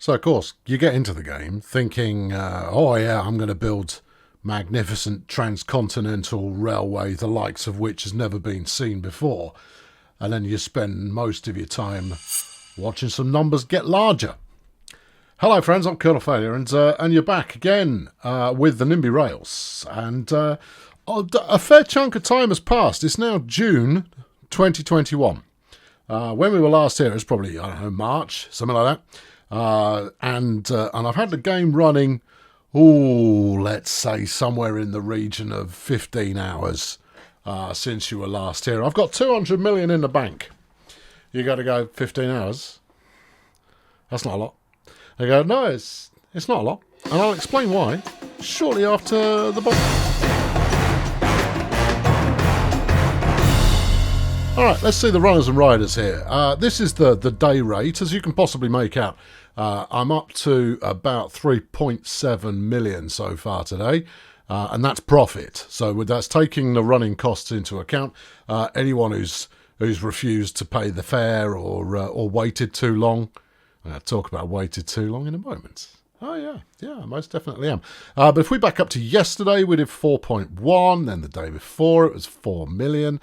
So, of course, you get into the game thinking, oh, yeah, I'm going to build magnificent transcontinental railway, the likes of which has never been seen before. And then you spend most of your time watching some numbers get larger. Hello, friends, I'm Colonel Failure, and you're back again with the NIMBY Rails. And a fair chunk of time has passed. It's now June 2021. When we were last here, it was probably, I don't know, March, something like that. And I've had the game running, let's say somewhere in the region of 15 hours since you were last here. I've got 200 million in the bank. You got to go 15 hours. That's not a lot. They go, no, it's not a lot. And I'll explain why shortly after the break. All right, let's see the runners and riders here. This is the day rate. As you can possibly make out, I'm up to about 3.7 million so far today, and that's profit. So that's taking the running costs into account. Anyone who's refused to pay the fare or waited too long. I'll talk about waited too long in a moment. Oh, yeah, I most definitely am. But if we back up to yesterday, we did 4.1. Then the day before, it was 4 million.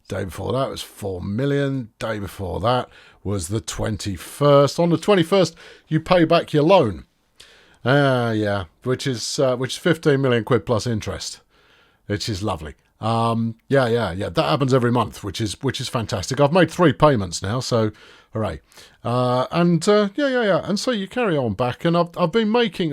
Day before that was 4 million. Day before that was the 21st. On the 21st, you pay back your loan. Which is 15 million quid plus interest, which is lovely. That happens every month, which is fantastic. I've made 3 payments now, so hooray. And so you carry on back, and I've been making,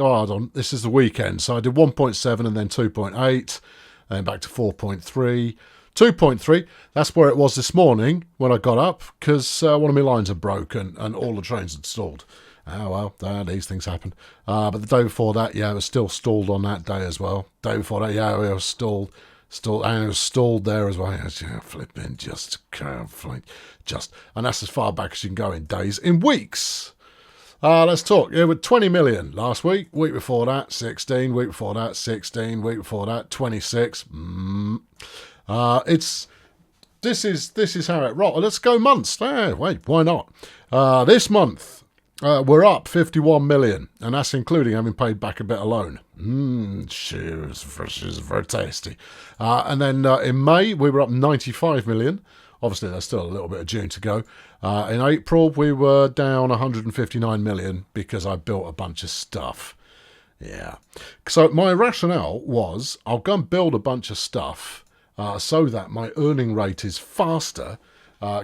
this is the weekend, so I did 1.7 and then 2.8, then back to 4.3, 2.3, that's where it was this morning when I got up, because one of my lines had broken and all the trains had stalled. These things happen. But the day before that, it was still stalled on that day as well. Day before that, it was stalled, and it was stalled there as well. Flipping, and that's as far back as you can go in days. In weeks, let's talk. With 20 million last week. Week before that, 16. Week before that, 16. Week before that, 26. This is how it rolls. Let's go months. Wait, why not? This month, we're up 51 million, and that's including having paid back a bit of loan. She's very tasty. And then in May, we were up 95 million. Obviously, there's still a little bit of June to go. In April, we were down 159 million because I built a bunch of stuff. Yeah. So my rationale was I'll go and build a bunch of stuff so that my earning rate is faster,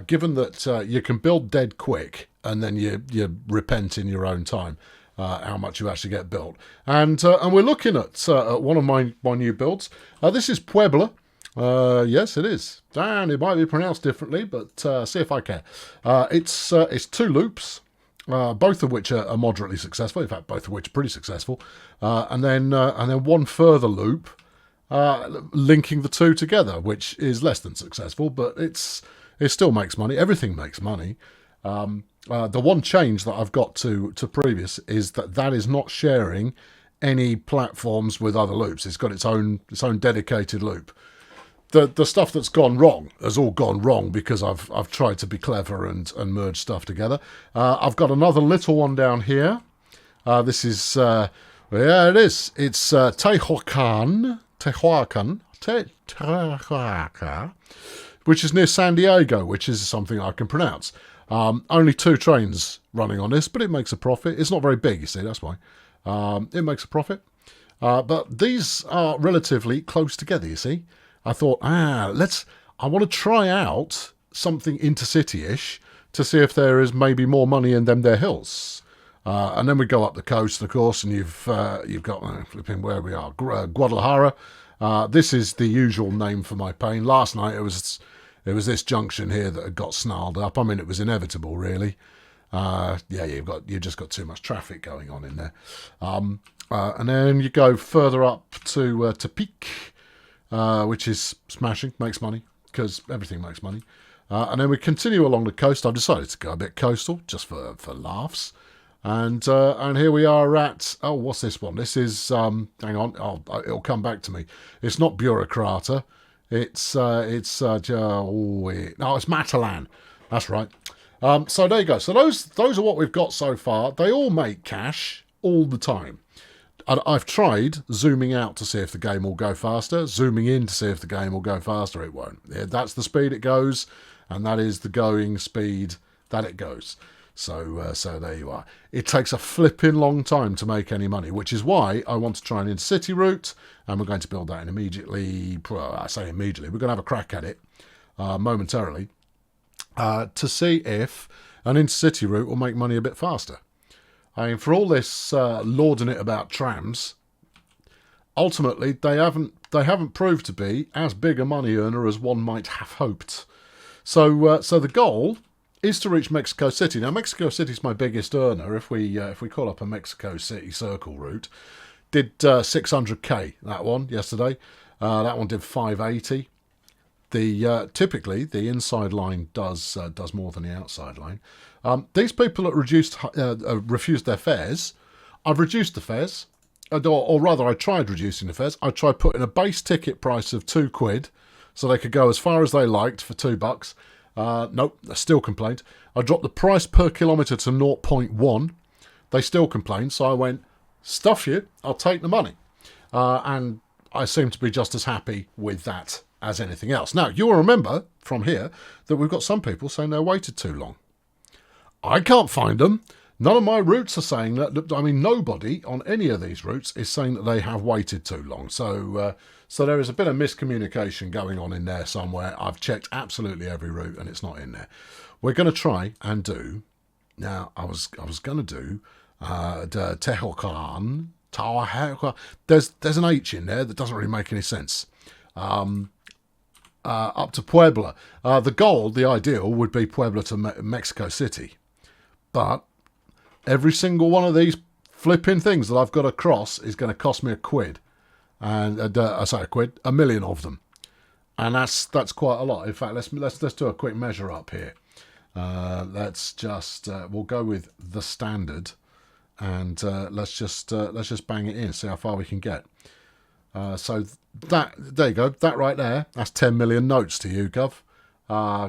given that you can build dead quick and then you repent in your own time how much you actually get built. And we're looking at one of my new builds. This is Puebla. Yes, it is. And it might be pronounced differently, but see if I care. It's 2 loops, both of which are moderately successful. In fact, both of which are pretty successful. And then one further loop linking the 2 together, which is less than successful, but it still makes money. Everything makes money. The one change that I've got to previous is that is not sharing any platforms with other loops. It's got its own dedicated loop. The stuff that's gone wrong has all gone wrong because I've tried to be clever and merge stuff together. I've got another little one down here. This is it is. It's Tehuacan, which is near San Diego, which is something I can pronounce. Only 2 trains running on this, but it makes a profit. It's not very big, you see, that's why. It makes a profit. But these are relatively close together, you see. I thought, I want to try out something intercity-ish to see if there is maybe more money in them there hills. And then we go up the coast, of course, and you've got, flipping where we are, Guadalajara. This is the usual name for my pain. Last night it was this junction here that had got snarled up. I mean, it was inevitable, really. You've just got too much traffic going on in there. And then you go further up to Peak, which is smashing, makes money, because everything makes money. And then we continue along the coast. I've decided to go a bit coastal, just for laughs. And here we are at, what's this one? This is, hang on, it'll come back to me. It's not Bureaucrata. It's Matalan. That's right. So there you go. So those are what we've got so far. They all make cash all the time. And I've tried zooming out to see if the game will go faster, zooming in to see if the game will go faster. It won't. Yeah, that's the speed it goes, and that is the going speed that it goes. So there you are. It takes a flipping long time to make any money, which is why I want to try an Intercity route, and we're going to build that in immediately. Well, I say immediately. We're going to have a crack at it momentarily to see if an Intercity route will make money a bit faster. I mean, for all this lauding it about trams, ultimately they haven't proved to be as big a money earner as one might have hoped. So the goal is to reach Mexico City. Now, Mexico City is my biggest earner. If we call up a Mexico City circle route, did 600k that one yesterday. That one did 580. Typically the inside line does more than the outside line. These people that refused their fares, I've reduced the fares, or rather I tried reducing the fares. I tried putting a base ticket price of £2 so they could go as far as they liked for $2. Nope, they still complained. I dropped the price per kilometre to 0.1. They still complained, so I went, stuff you, I'll take the money. And I seem to be just as happy with that as anything else. Now, you will remember from here that we've got some people saying they waited too long. I can't find them. None of my routes are saying that. I mean, nobody on any of these routes is saying that they have waited too long. So there is a bit of miscommunication going on in there somewhere. I've checked absolutely every route and it's not in there. We're going to try and do. Now, I was going to do Tehuacan. There's an H in there that doesn't really make any sense. Up to Puebla. The goal, the ideal, would be Puebla to Mexico City. But every single one of these flipping things that I've got to cross is going to cost me £1. And I say £1, 1 million of them. And that's quite a lot. In fact, let's do a quick measure up here. Let's just we'll go with the standard, and let's just bang it in, see how far we can get. So there you go. That right there, that's 10 million notes to you, Gov.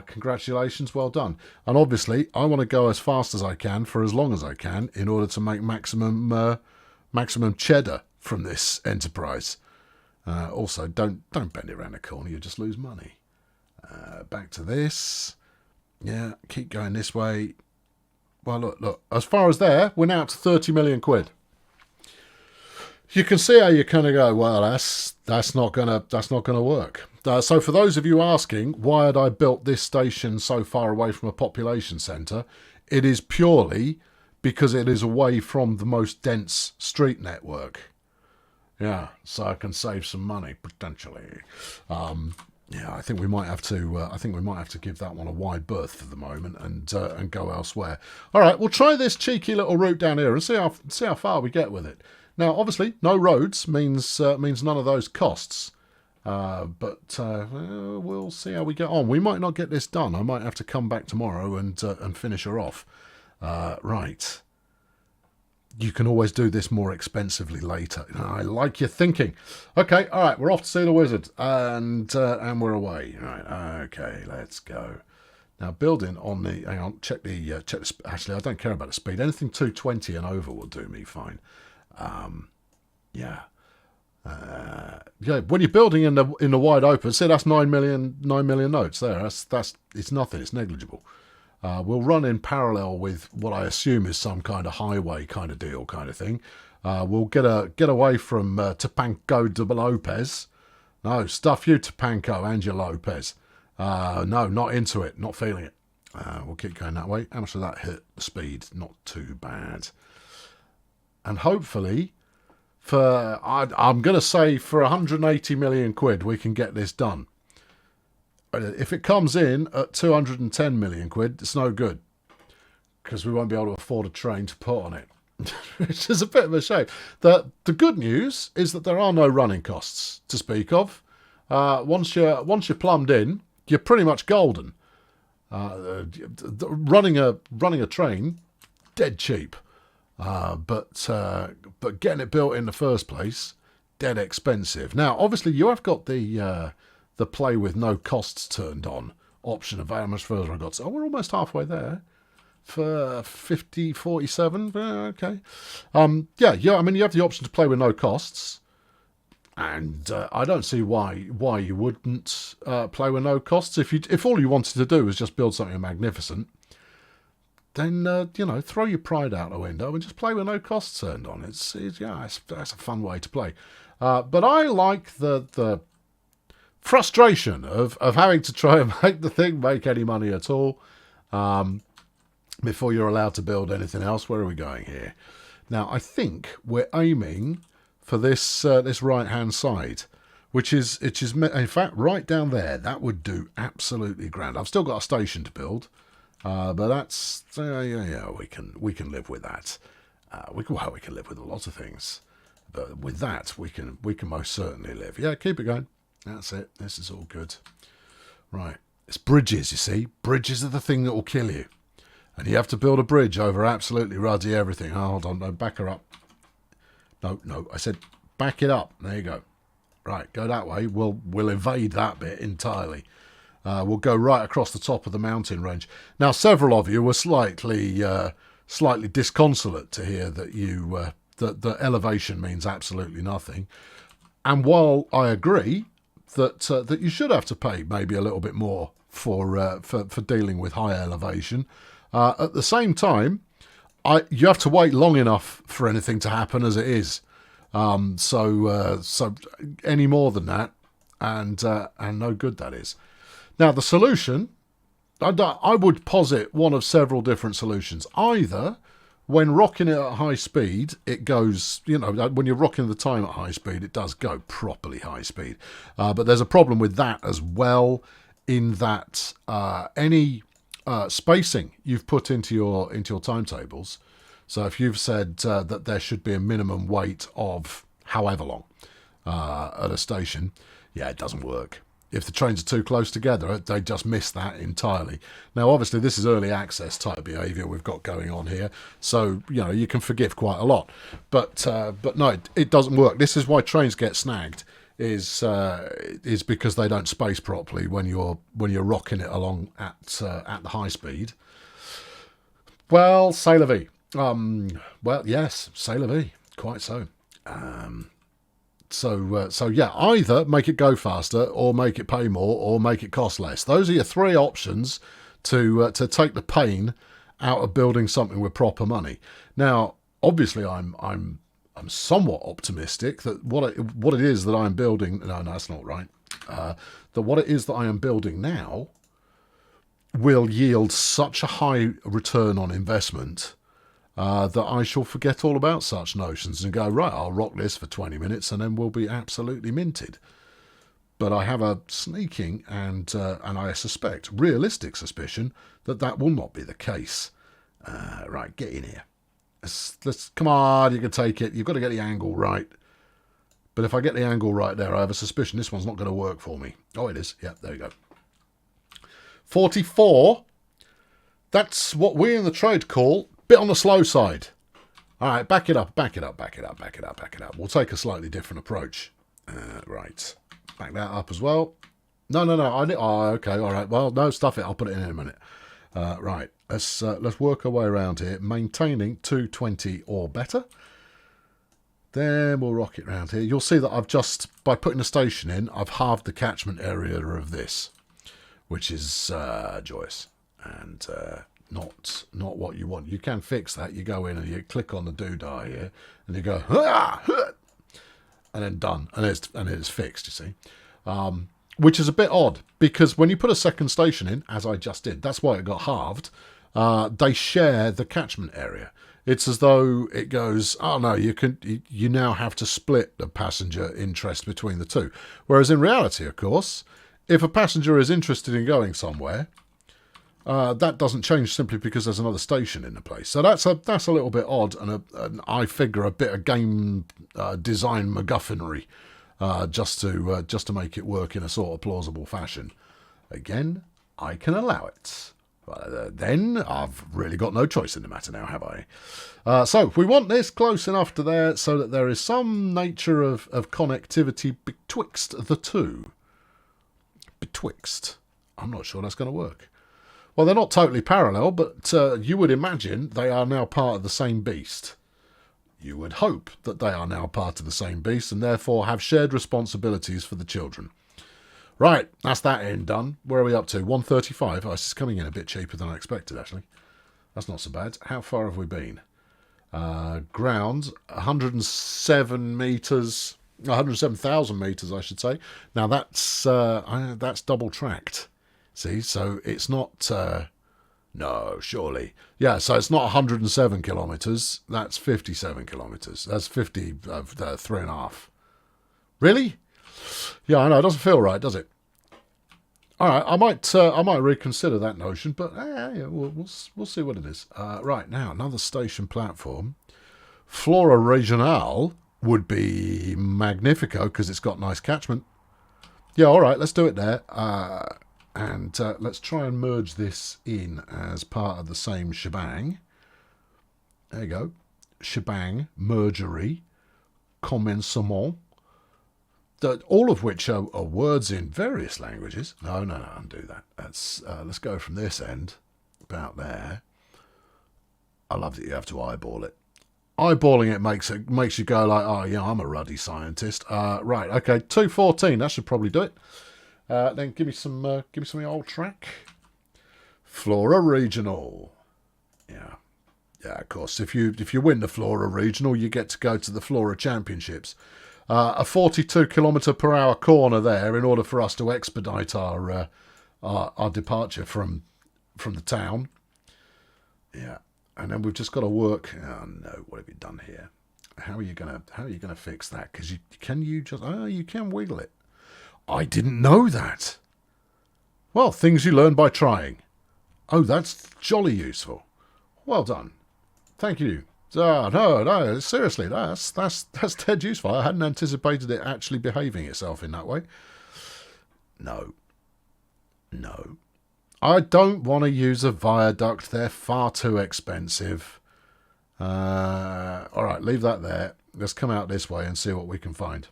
Congratulations, well done. And obviously, I want to go as fast as I can for as long as I can in order to make maximum cheddar from this enterprise. Also, don't bend it around the corner; you just lose money. Back to this. Yeah, keep going this way. Well, look. As far as there, we're now up to 30 million quid. You can see how you kind of go, well, that's not gonna work. So for those of you asking, why had I built this station so far away from a population centre, it is purely because it is away from the most dense street network. Yeah, so I can save some money potentially. Yeah, I think we might have to give that one a wide berth for the moment and go elsewhere. All right, we'll try this cheeky little route down here and see how far we get with it. Now, obviously, no roads means none of those costs. But we'll see how we get on. We might not get this done. I might have to come back tomorrow and finish her off. Right. You can always do this more expensively later. I like your thinking. Okay, all right, we're off to see the wizard, and we're away. All right, okay, let's go. Now, building on the. Hang on, check the. Actually, I don't care about the speed. Anything 220 and over will do me fine. Yeah. Yeah, when you're building in the wide open, see that's 9 million notes there. It's nothing. It's negligible. We'll run in parallel with what I assume is some kind of highway kind of deal, kind of thing. We'll get away from Topanco de Lopez. No, stuff you, Topanco and your Lopez. No, not into it. Not feeling it. We'll keep going that way. How much did that hit the speed? Not too bad. And hopefully, I'm going to say for 180 million quid, we can get this done. If it comes in at 210 million quid, it's no good, because we won't be able to afford a train to put on it, which is a bit of a shame. The good news is that there are no running costs to speak of. Once you're plumbed in, you're pretty much golden. Running a train, dead cheap. But getting it built in the first place, dead expensive. Now, obviously, you have got the play with no costs turned on option of how much further I got. So we're almost halfway there. for 50.47. Okay. Yeah. I mean, you have the option to play with no costs, and I don't see why you wouldn't play with no costs. If all you wanted to do was just build something magnificent, then throw your pride out the window and just play with no costs turned on. That's a fun way to play. But I like the frustration of having to try and make the thing make any money at all before you're allowed to build anything else. Where are we going here? Now, I think we're aiming for this right hand side, which is in fact right down there. That would do absolutely grand. I've still got a station to build, but that's we can live with that. We can live with a lot of things, but with that we can most certainly live. Yeah, keep it going. That's it. This is all good. Right, it's bridges. You see, bridges are the thing that will kill you, and you have to build a bridge over absolutely ruddy everything. Oh, hold on, no, back her up. No, I said back it up. There you go. Right, go that way. We'll evade that bit entirely. We'll go right across the top of the mountain range. Now, several of you were slightly disconsolate to hear that that elevation means absolutely nothing. And while I agree that you should have to pay maybe a little bit more for dealing with high elevation, at the same time, you have to wait long enough for anything to happen as it is. So any more than that, and no good that is. Now, the solution, I would posit one of several different solutions. Either when rocking it at high speed, it goes, when you're rocking the time at high speed, it does go properly high speed. But there's a problem with that as well, in that any spacing you've put into your timetables. So if you've said that there should be a minimum wait of however long at a station, yeah, it doesn't work. If the trains are too close together, they just miss that entirely. Now, obviously, this is early access type behaviour we've got going on here, so you can forgive quite a lot. But no, it doesn't work. This is why trains get snagged. Is because they don't space properly when you're rocking it along at the high speed. Well, c'est la vie. Well, yes, c'est la vie. Quite so. So yeah, either make it go faster, or make it pay more, or make it cost less. Those are your three options to take the pain out of building something with proper money. Now, obviously, I'm somewhat optimistic that what it is that I'm building. No, that's not right. That what it is that I am building now will yield such a high return on investment that I shall forget all about such notions and go, right, I'll rock this for 20 minutes and then we'll be absolutely minted. But I have a sneaking and I suspect realistic suspicion that will not be the case. Right, get in here. Let's come on, you can take it. You've got to get the angle right. But if I get the angle right there, I have a suspicion this one's not going to work for me. Oh, it is. Yeah, there you go. 44. That's what we in the trade call bit on the slow side. All right, back it up. We'll take a slightly different approach. Right, back that up as well. No. Okay, all right. Well, no, stuff it. I'll put it in a minute. Right, let's work our way around here, maintaining 220 or better. Then we'll rock it around here. You'll see that I've just, by putting a station in, I've halved the catchment area of this, which is joyous and not what you want. You can fix that. You go in and you click on the doodah here, and you go, and then done, and it's fixed. You see, which is a bit odd because when you put a second station in, as I just did, that's why it got halved. They share the catchment area. It's as though it goes, oh no, you now have to split the passenger interest between the two. Whereas in reality, of course, if a passenger is interested in going somewhere, that doesn't change simply because there's another station in the place. So that's a little bit odd, and I figure a bit of game design MacGuffinry, just to make it work in a sort of plausible fashion. Again, I can allow it. Then I've really got no choice in the matter now, have I? So we want this close enough to there so that there is some nature of connectivity betwixt the two. Betwixt. I'm not sure that's going to work. Well, they're not totally parallel, but you would imagine they are now part of the same beast. You would hope that they are now part of the same beast and therefore have shared responsibilities for the children. Right, that's that end done. Where are we up to? 135. Oh, this is coming in a bit cheaper than I expected, actually. That's not so bad. How far have we been? Ground, 107 metres, 107,000 metres, I should say. Now, that's double tracked. See, so it's not... no, surely. Yeah, so it's not 107 kilometres. That's 57 kilometres. That's 50 of 3.5. Really? Yeah, I know. It doesn't feel right, does it? All right, I might reconsider that notion, but yeah, we'll see what it is. Right, now, another station platform. Flora Regional would be Magnifico because it's got nice catchment. Yeah, all right, let's do it there. And let's try and merge this in as part of the same shebang. There you go. Shebang, mergery, commencement. All of which are words in various languages. No, undo that. Let's go from this end, about there. I love that you have to eyeball it. Eyeballing it makes you go like, oh yeah, I'm a ruddy scientist. Right, okay, 214. That should probably do it. Then give me some of the old track. Flora Regional. Yeah, of course. If you win the Flora Regional, you get to go to the Flora Championships. A 42 km/h corner there in order for us to expedite our departure from the town. Yeah, and then we've just got to work. Oh no, what have you done here? How are you gonna fix that? Because you can wiggle it. I didn't know that. Well, things you learn by trying. Oh, that's jolly useful. Well done. Thank you. No, seriously, that's dead useful. I hadn't anticipated it actually behaving itself in that way. No. I don't want to use a viaduct. They're far too expensive. All right, leave that there. Let's come out this way and see what we can find.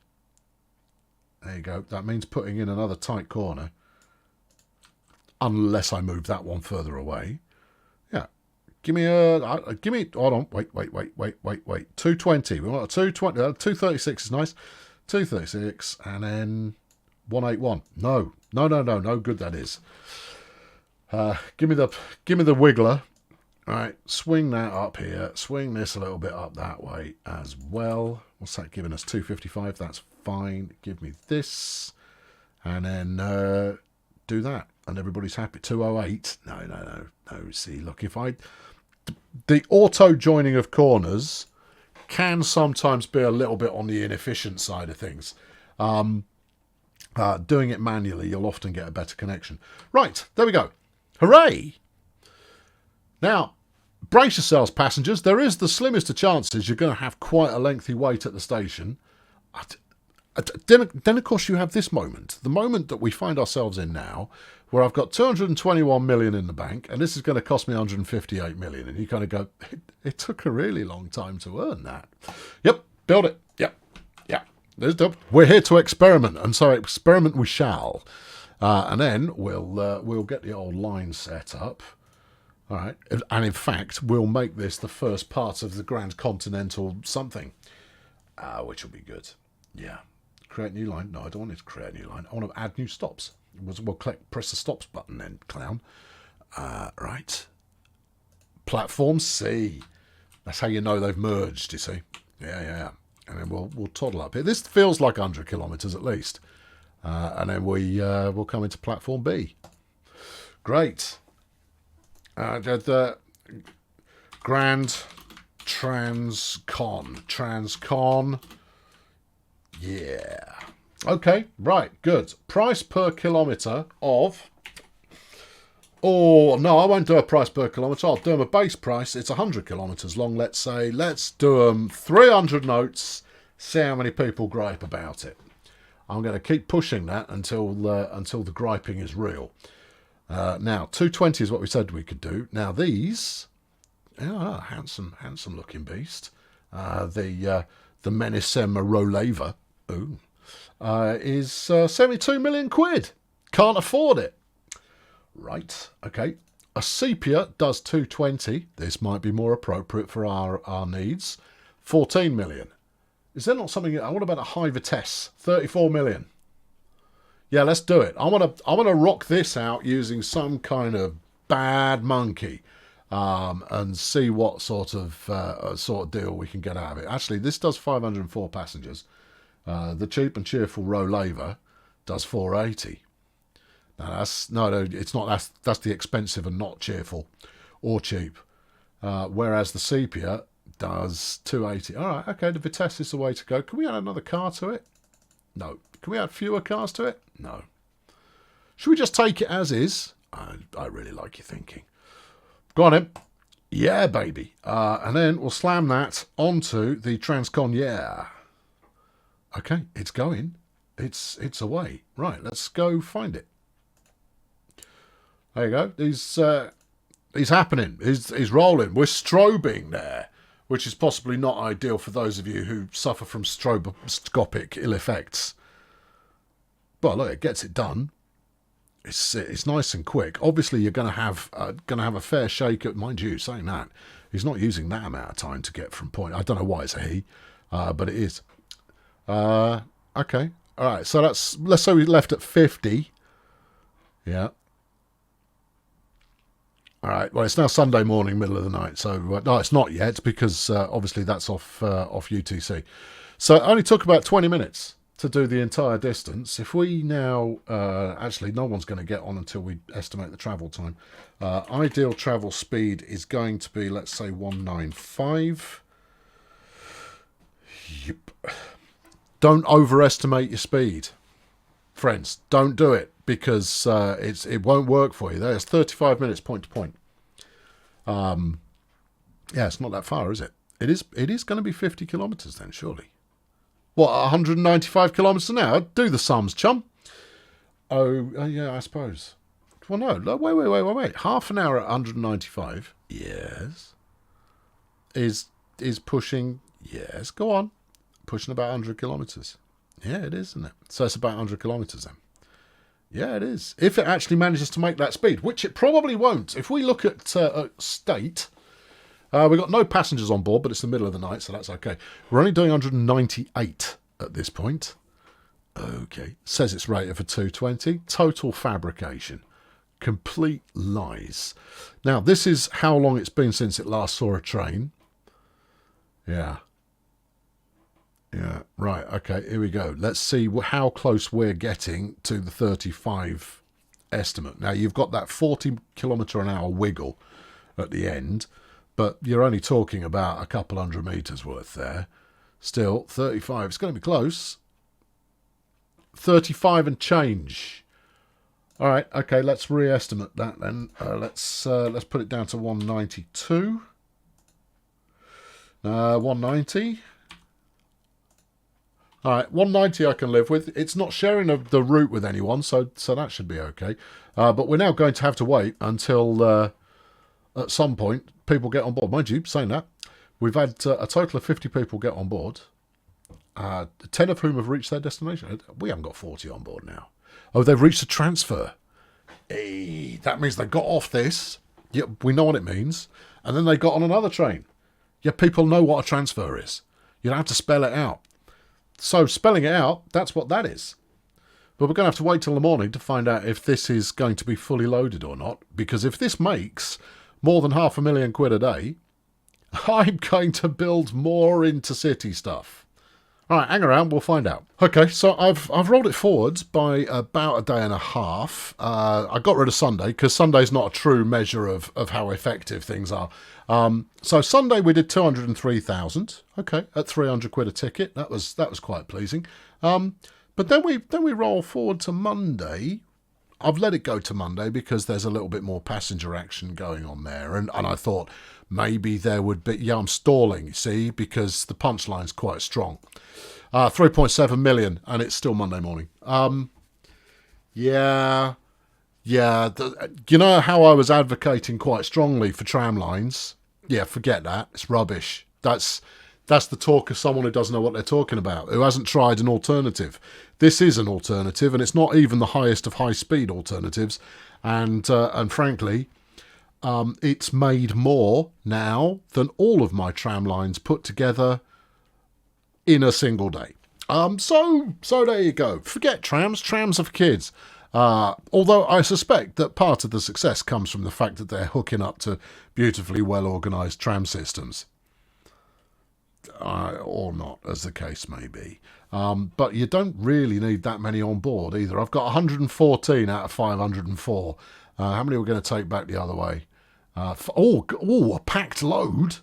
There you go. That means putting in another tight corner. Unless I move that one further away. Yeah. Hold on. Wait. 220. We want a 220. 236 is nice. 236 and then 181. No good that is. Give me the wiggler. All right, swing that up here. Swing this a little bit up that way as well. What's that giving us? 255. That's fine. Give me this. And then do that. And everybody's happy. 208. No. See, look, the auto joining of corners can sometimes be a little bit on the inefficient side of things. Doing it manually, you'll often get a better connection. Right, there we go. Hooray! Now, brace yourselves, passengers. There is the slimmest of chances you're going to have quite a lengthy wait at the station. Then, of course, you have this moment. The moment that we find ourselves in now, where I've got 221 million in the bank, and this is going to cost me 158 million. And you kind of go, it took a really long time to earn that. Yep, build it. Yep. We're here to experiment, and so experiment we shall. And then we'll get the old line set up. All right, and in fact, we'll make this the first part of the Grand Continental something, which will be good. Yeah. Create new line. No, I don't want it to create a new line. I want to add new stops. We'll press the stops button then, clown. Right. Platform C. That's how you know they've merged, you see. Yeah. And then we'll toddle up here. This feels like 100 kilometres at least. And then we'll come into platform B. Great. The Grand Transcon. Yeah. Okay, right, good. Price per kilometre of... Oh, no, I won't do a price per kilometre. I'll do them a base price. It's 100 kilometres long, let's say. Let's do them 300 notes. See how many people gripe about it. I'm going to keep pushing that until the griping is real. Now, 220 is what we said we could do. Now, these... handsome looking beast. The Menisema Roleva. Ooh. Is 72 million quid. Can't afford it. Right, okay. A sepia does 220. This might be more appropriate for our needs. 14 million. Is there not something? What about a high Vitesse? 34 million. Yeah, let's do it. I want to rock this out using some kind of bad monkey, and see what sort of deal we can get out of it. Actually, this does 504 passengers. The cheap and cheerful Rollaver does 480. Now no, it's not. That's the expensive and not cheerful or cheap. Whereas the sepia does 280. All right, okay. The Vitesse is the way to go. Can we add another car to it? No. Can we add fewer cars to it? No. Should we just take it as is? I really like your thinking. Go on in. Yeah, baby. And then we'll slam that onto the Transcon. Yeah. Okay, it's going. It's away. Right, let's go find it. There you go. He's happening. He's rolling. We're strobing there, which is possibly not ideal for those of you who suffer from stroboscopic ill effects. But look, it gets it done. It's nice and quick. Obviously, you're going to have a fair shake at, mind you, saying that, he's not using that amount of time to get from point. I don't know why it's a he, but it is. Okay. All right. So let's say we left at 50. Yeah. All right. Well, it's now Sunday morning, middle of the night. So no, it's not yet because obviously that's off UTC. So it only took about 20 minutes to do the entire distance. If we now, actually no one's going to get on until we estimate the travel time. Ideal travel speed is going to be, let's say, 195. Yep. Don't overestimate your speed, friends. Don't do it because it won't work for you. There's 35 minutes point to point. Yeah, it's not that far, is it? It is going to be 50 kilometres then, surely. What, 195 kilometres an hour? Do the sums, chum. Oh, yeah, I suppose. Well, no, wait. Half an hour at 195, yes, is pushing, yes, go on, pushing about 100 kilometres. Yeah, it is, isn't it? So it's about 100 kilometres then. Yeah, it is. If it actually manages to make that speed, which it probably won't. If we look at state, we've got no passengers on board, but it's the middle of the night, so that's okay. We're only doing 198 at this point. Okay. Says it's rated for 220. Total fabrication. Complete lies. Now, this is how long it's been since it last saw a train. Yeah. Yeah, right, okay, here we go. Let's see how close we're getting to the 35 estimate. Now, you've got that 40 kilometre an hour wiggle at the end, but you're only talking about a couple hundred metres worth there. Still, 35, it's going to be close. 35 and change. All right, okay, let's re-estimate that then. Let's put it down to 192. 190. All right, 190 I can live with. It's not sharing the route with anyone, so that should be okay. But we're now going to have to wait until at some point people get on board. Mind you, saying that, we've had a total of 50 people get on board, 10 of whom have reached their destination. We haven't got 40 on board now. Oh, they've reached a transfer. Hey, that means they got off this. Yeah, we know what it means. And then they got on another train. Yeah, people know what a transfer is. You don't have to spell it out. So spelling it out, that's what that is. But we're going to have to wait till the morning to find out if this is going to be fully loaded or not. Because if this makes more than £500,000 a day, I'm going to build more Intercity stuff. All right, hang around, we'll find out. Okay, so I've rolled it forwards by about a day and a half. I got rid of Sunday because Sunday's not a true measure of how effective things are. So Sunday we did 203,000. Okay, at £300 a ticket. That was quite pleasing. But then we roll forward to Monday. I've let it go to Monday because there's a little bit more passenger action going on there, and I thought maybe there would be. Yeah, I'm stalling, you see, because the punchline's quite strong. 3.7 million, and it's still Monday morning. Yeah. You know how I was advocating quite strongly for tram lines? Yeah, forget that. It's rubbish. That's the talk of someone who doesn't know what they're talking about, who hasn't tried an alternative. This is an alternative, and it's not even the highest of high-speed alternatives. And frankly, It's made more now than all of my tram lines put together in a single day. So there you go. Forget trams. Trams are for kids. Although I suspect that part of the success comes from the fact that they're hooking up to beautifully well-organised tram systems. Or not, as the case may be. But you don't really need that many on board either. I've got 114 out of 504. How many are we going to take back the other way? A packed load.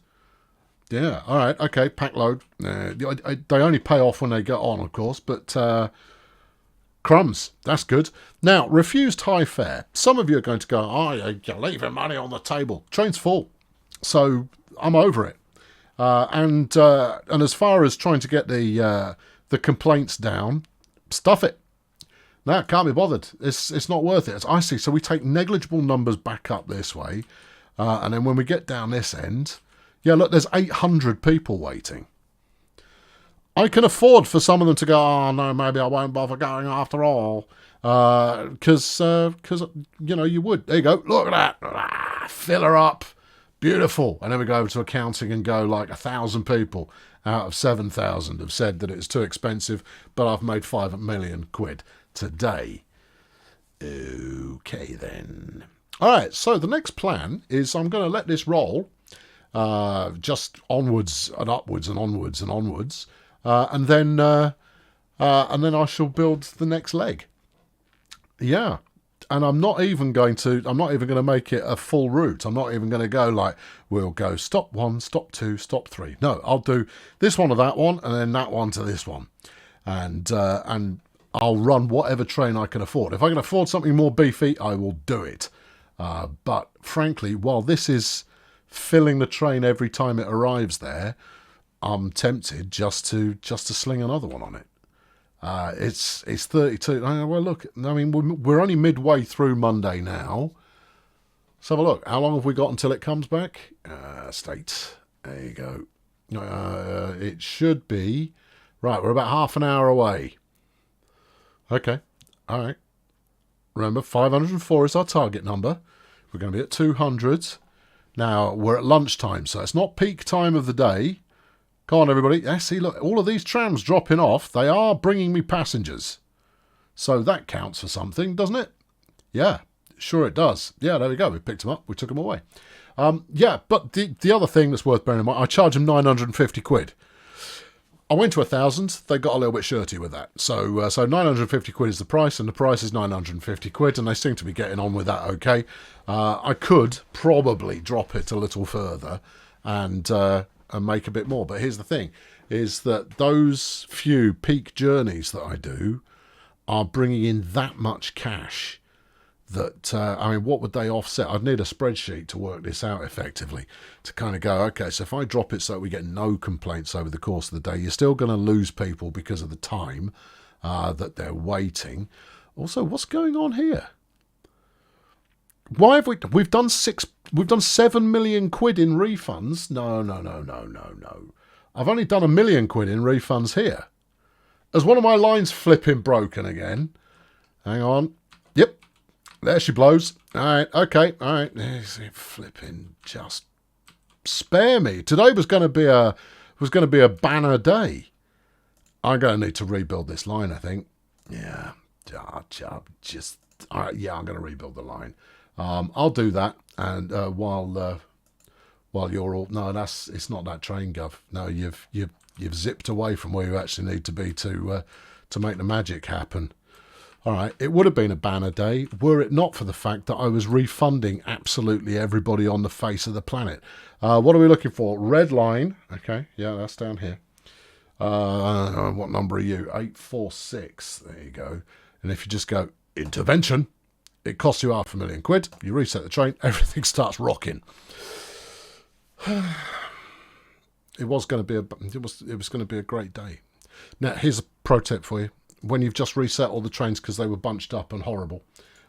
Yeah, all right, okay, packed load. They only pay off when they get on, of course, but crumbs, that's good. Now, refused high fare. Some of you are going to go, oh, you're leaving money on the table. Train's full, so I'm over it. And as far as trying to get the complaints down, stuff it. No, can't be bothered. It's not worth it. I see. So we take negligible numbers back up this way, and then when we get down this end, yeah, look, there's 800 people waiting. I can afford for some of them to go, oh, no, maybe I won't bother going after all. Because you would. There you go. Look at that. Fill her up. Beautiful. And then we go over to accounting and go like 1,000 people out of 7,000 have said that it's too expensive, but I've made 5 million quid today. Okay, then. All right, so the next plan is I'm going to let this roll just onwards and upwards and onwards and onwards, and then I shall build the next leg. Yeah, and I'm not even going to make it a full route. I'm not even going to go like we'll go stop 1, stop 2, stop 3. No, I'll do this one to that one, and then that one to this one, and I'll run whatever train I can afford. If I can afford something more beefy, I will do it. But frankly, while this is filling the train every time it arrives there, I'm tempted just to sling another one on it. It's 32. Well, look, I mean, we're only midway through Monday now. Let's have a look. How long have we got until it comes back? State. There you go. It should be. Right, we're about half an hour away. Okay. All right. Remember, 504 is our target number. We're going to be at 200. Now, we're at lunchtime, so it's not peak time of the day. Come on, everybody. Yeah, see, look, all of these trams dropping off, they are bringing me passengers. So that counts for something, doesn't it? Yeah, sure it does. Yeah, there we go. We picked them up. We took them away. Yeah, but the other thing that's worth bearing in mind, I charge them 950 quid. I went to 1,000. They got a little bit shirty with that. So 950 quid is the price, and the price is 950 quid, and they seem to be getting on with that okay. I could probably drop it a little further and make a bit more. But here's the thing, is that those few peak journeys that I do are bringing in that much cash that, I mean, what would they offset? I'd need a spreadsheet to work this out effectively, to kind of go, okay, so if I drop it so that we get no complaints over the course of the day, you're still going to lose people because of the time that they're waiting. Also, what's going on here? Why have we've done 7 million quid in refunds? No. I've only done 1 million quid in refunds here. Has one of my lines flipping broken again? Hang on. Yep. There she blows. All right, okay, all right. Flipping, just spare me. Today was going to be a banner day. I'm going to need to rebuild this line, I think. Yeah, just all right. Yeah, I'm going to rebuild the line. I'll do that, and while you're all it's not that train, Gov. No, you've zipped away from where you actually need to be to make the magic happen. All right, it would have been a banner day were it not for the fact that I was refunding absolutely everybody on the face of the planet. What are we looking for? Red line. Okay, yeah, that's down here. What number are you? 846. There you go. And if you just go intervention, it costs you 500,000 quid. You reset the train, everything starts rocking. It was going to be a great day. Now here's a pro tip for you. When you've just reset all the trains because they were bunched up and horrible,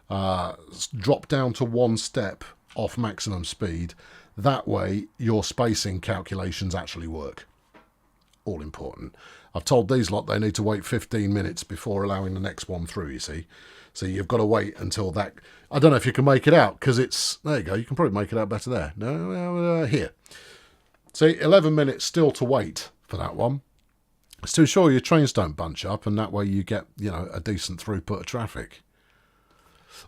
drop down to 1 step off maximum speed. That way your spacing calculations actually work. all important. I've told these lot they need to wait 15 minutes before allowing the next one through, you see. So you've got to wait until that... I don't know if you can make it out, because it's... There you go, you can probably make it out better there. No, here. See, 11 minutes still to wait for that one. It's to ensure your trains don't bunch up, and that way you get, you know, a decent throughput of traffic.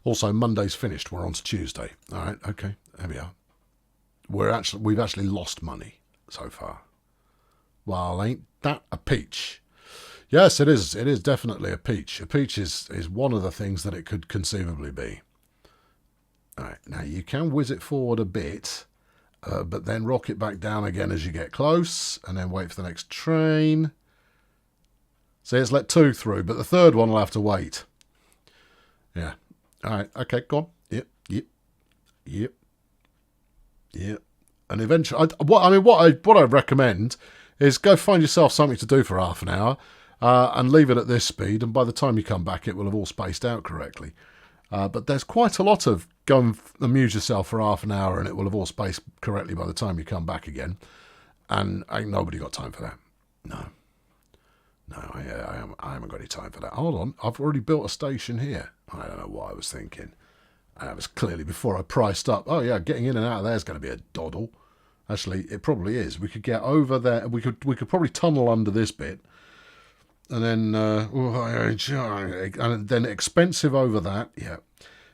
Also, Monday's finished. We're on to Tuesday. All right, okay, there we are. We've actually lost money so far. Well, ain't that a peach? Yes, it is. It is definitely a peach. A peach is one of the things that it could conceivably be. All right, now you can whiz it forward a bit, but then rock it back down again as you get close, and then wait for the next train. See, it's let 2 through, but the third one will have to wait. Yeah. All right. Okay, go on. Yep. And eventually, what I recommend is go find yourself something to do for half an hour, and leave it at this speed, and by the time you come back, it will have all spaced out correctly. But there's quite a lot of go and amuse yourself for half an hour, and it will have all spaced correctly by the time you come back again. And ain't nobody got time for that. No, I haven't got any time for that. Hold on, I've already built a station here. I don't know what I was thinking. That was clearly before I priced up. Oh yeah, getting in and out of there is going to be a doddle. Actually, it probably is. We could get over there. We could probably tunnel under this bit, and then expensive over that. Yeah,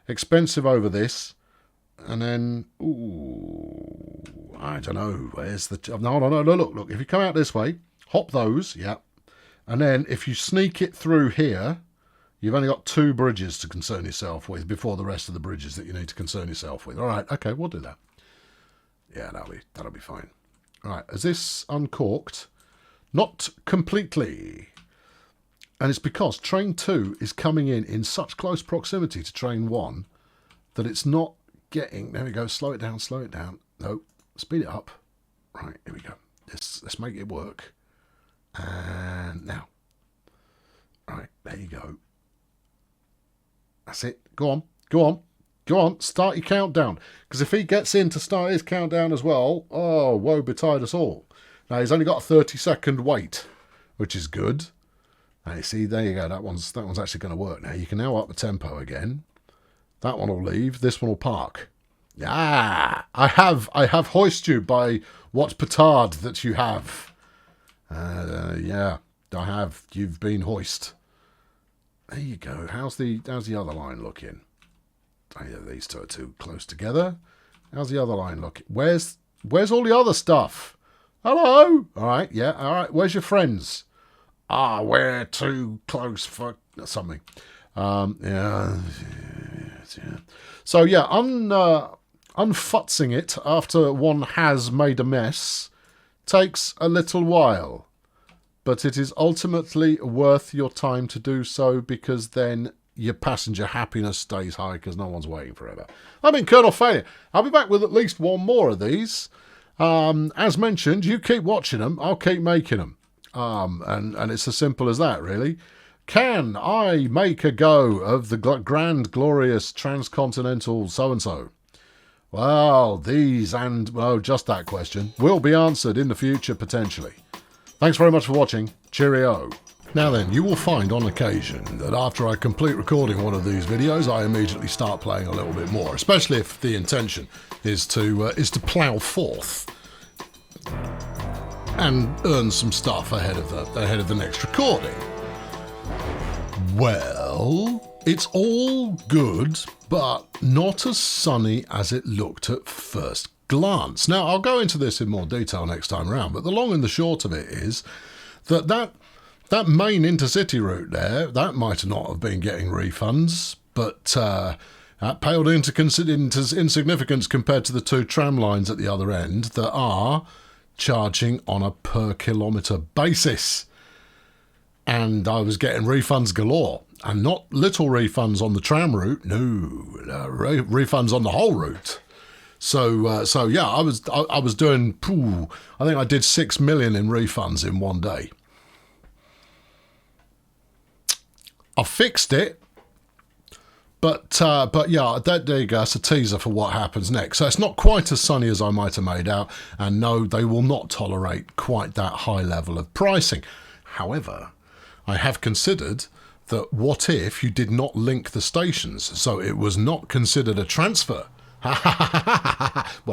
expensive over this, and then I don't know. Where's the? No. Look. If you come out this way, hop those. Yeah, and then if you sneak it through here, you've only got 2 bridges to concern yourself with before the rest of the bridges that you need to concern yourself with. All right. Okay, we'll do that. Yeah, that'll be fine. All right, is this uncorked? Not completely. And it's because train 2 is coming in such close proximity to train 1 that it's not getting... There we go, slow it down. No, speed it up. Right, here we go. Let's make it work. And now. Right, there you go. That's it. Go on, start your countdown. Because if he gets in to start his countdown as well, oh, woe betide us all. Now, he's only got a 30-second wait, which is good. Now, you see, there you go. That one's actually going to work now. You can now up the tempo again. That one will leave. This one will park. Yeah, I have hoisted you by what petard that you have. Yeah, I have. You've been hoist. There you go. How's the other line looking? Oh, yeah, these two are too close together. How's the other line looking? Where's all the other stuff? Hello? All right, yeah, all right. Where's your friends? We're too close for something. Yeah. So, yeah, unfutzing it after one has made a mess takes a little while. But it is ultimately worth your time to do so, because then your passenger happiness stays high because no one's waiting forever. I've been Colonel Failure. I'll be back with at least one more of these. As mentioned, you keep watching them, I'll keep making them. And it's as simple as that, really. Can I make a go of the grand, glorious, transcontinental so-and-so? Well, just that question will be answered in the future, potentially. Thanks very much for watching. Cheerio. Now then, you will find on occasion that after I complete recording one of these videos, I immediately start playing a little bit more, especially if the intention is to plough forth and earn some stuff ahead of the next recording. Well, it's all good, but not as sunny as it looked at first glance. Now, I'll go into this in more detail next time around, but the long and the short of it is that main Intercity route there, that might not have been getting refunds, but that paled into insignificance compared to the 2 tram lines at the other end that are charging on a per kilometre basis. And I was getting refunds galore, and not little refunds on the tram route, no, refunds on the whole route. So yeah, I was doing, I think I did 6 million in refunds in one day. I fixed it, But yeah, there you go. It's a teaser for what happens next. So it's not quite as sunny as I might have made out. And no, they will not tolerate quite that high level of pricing. However, I have considered that what if you did not link the stations, so it was not considered a transfer? Well,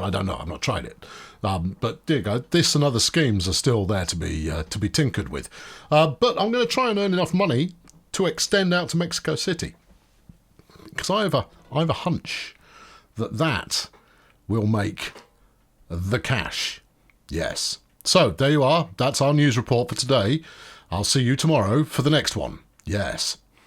I don't know. I've not tried it. But there you go. This and other schemes are still there to be tinkered with. But I'm going to try and earn enough money to extend out to Mexico City, because I have a hunch that will make the cash. Yes. So there you are. That's our news report for today. I'll see you tomorrow for the next one. Yes.